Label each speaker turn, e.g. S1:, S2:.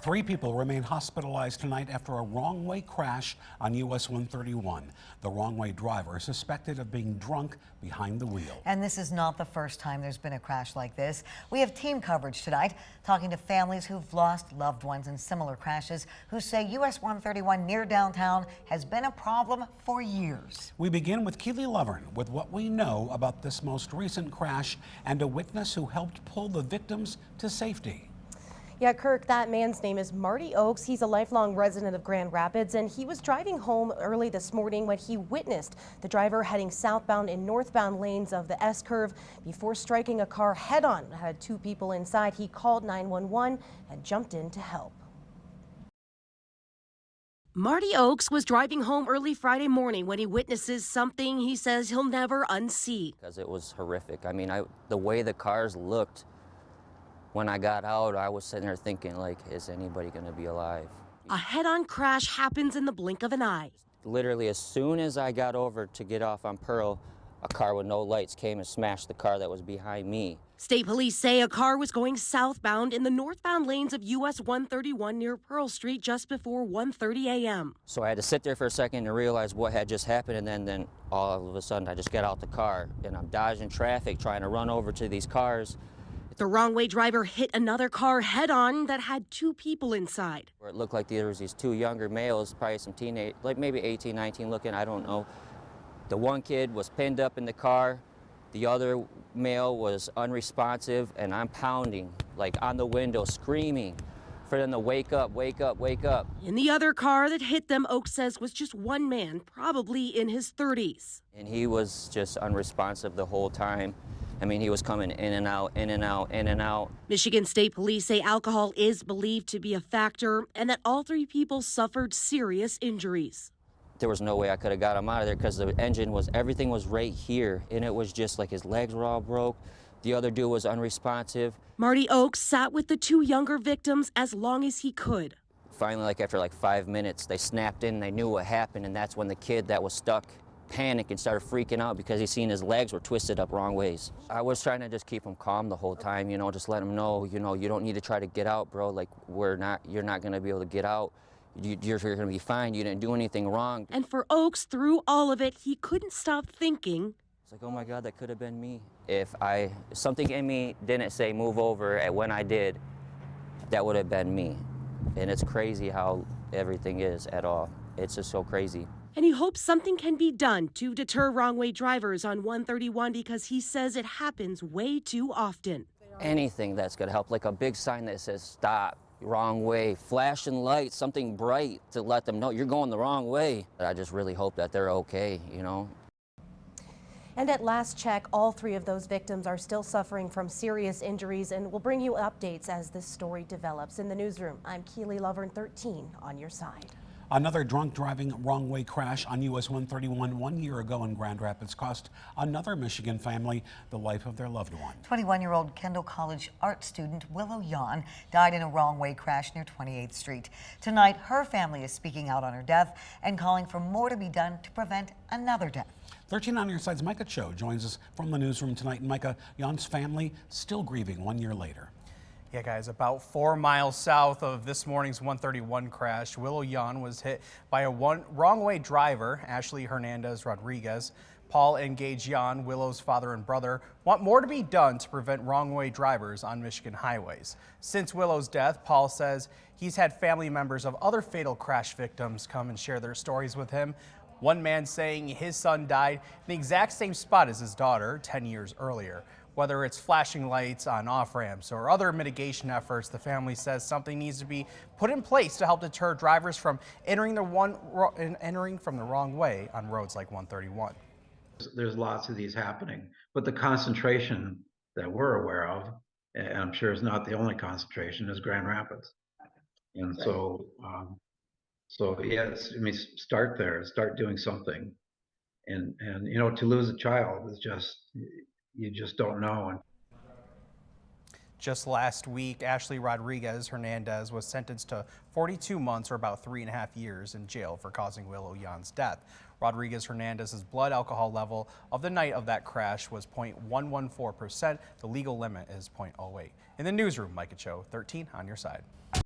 S1: 3 people remain hospitalized tonight after a wrong-way crash on US-131. The wrong-way driver is suspected of being drunk behind the wheel.
S2: And this is not the first time there's been a crash like this. We have team coverage tonight, talking to families who've lost loved ones in similar crashes, who say US-131 near downtown has been a problem for years.
S1: We begin with Keely Lovern with what we know about this most recent crash and a witness who helped pull the victims to safety.
S3: Yeah, Kirk, that man's name is Marty Oakes. He's a lifelong resident of Grand Rapids, and he was driving home early this morning when he witnessed the driver heading southbound in northbound lanes of the S-curve before striking a car head-on. It had 2 people inside. He called 911 and jumped in to help.
S4: Marty Oakes was driving home early Friday morning when he witnesses something he says he'll never unsee.
S5: Because it was horrific. I mean, the way the cars looked, when I got out, I was sitting there thinking, like, is anybody going to be alive?
S4: A head-on crash happens in the blink of an eye.
S5: Literally, as soon as I got over to get off on Pearl, a car with no lights came and smashed the car that was behind me.
S4: State police say a car was going southbound in the northbound lanes of US 131 near Pearl Street just before 1:30 a.m.
S5: So I had to sit there for a second to realize what had just happened, and then all of a sudden I just got out the car and I'm dodging traffic, trying to run over to these cars.
S4: The wrong-way driver hit another car head-on that had 2 people inside.
S5: It looked like there was these 2 younger males, probably some teenage, like maybe 18, 19 looking, I don't know. The one kid was pinned up in the car. The other male was unresponsive, and I'm pounding, like on the window, screaming for them to wake up, wake up, wake up.
S4: In the other car that hit them, Oakes says was just one man, probably in his 30s.
S5: And he was just unresponsive the whole time. I mean, he was coming in and out, in and out, in and out.
S4: Michigan State Police say alcohol is believed to be a factor and that all 3 people suffered serious injuries.
S5: There was no way I could have got him out of there because the engine was, everything was right here, and it was just like his legs were all broke. The other dude was unresponsive.
S4: Marty Oakes sat with the 2 younger victims as long as he could.
S5: Finally, after 5 minutes, they snapped in, they knew what happened, and that's when the kid that was stuck panicked and started freaking out because he seen his legs were twisted up wrong ways. I was trying to just keep him calm the whole time, just let him know, you don't need to try to get out, bro. Like, you're not going to be able to get out. You're going to be fine. You didn't do anything wrong.
S4: And for Oakes, through all of it, he couldn't stop thinking.
S5: It's like, oh my God, that could have been me. If something in me didn't say move over, and when I did, that would have been me. And it's crazy how everything is at all. It's just so crazy.
S4: And he hopes something can be done to deter wrong-way drivers on 131 because he says it happens way too often.
S5: Anything that's going to help, like a big sign that says stop, wrong way, flashing lights, something bright to let them know you're going the wrong way. I just really hope that they're okay,
S3: And at last check, all 3 of those victims are still suffering from serious injuries, and we'll bring you updates as this story develops. In the newsroom, I'm Keely Lovern, 13 on your side.
S1: Another drunk driving wrong-way crash on US 131 1 year ago in Grand Rapids cost another Michigan family the life of their loved one.
S2: 21-year-old Kendall College art student Willow Yan died in a wrong-way crash near 28th Street. Tonight, her family is speaking out on her death and calling for more to be done to prevent another death.
S1: 13 on your side's Micah Cho joins us from the newsroom tonight. And Micah, Yan's family still grieving 1 year later.
S6: Yeah, guys, about 4 miles south of this morning's 131 crash, Willow Yan was hit by a wrong-way driver, Ashley Hernandez Rodriguez. Paul and Gage Yan, Willow's father and brother, want more to be done to prevent wrong-way drivers on Michigan highways. Since Willow's death, Paul says he's had family members of other fatal crash victims come and share their stories with him. One man saying his son died in the exact same spot as his daughter 10 years earlier. Whether it's flashing lights on off-ramps or other mitigation efforts, the family says something needs to be put in place to help deter drivers from entering from the wrong way on roads like 131.
S7: There's lots of these happening, but the concentration that we're aware of, and I'm sure is not the only concentration, is Grand Rapids. And so, yes, I mean, start there, start doing something. And to lose a child is just, you just don't know.
S6: Just last week, Ashley Rodriguez Hernandez was sentenced to 42 months or about 3.5 years in jail for causing Willow Yan's death. Rodriguez Hernandez's blood alcohol level of the night of that crash was 0.114%. The legal limit is 0.08. In the newsroom, Micah Cho, 13 on your side.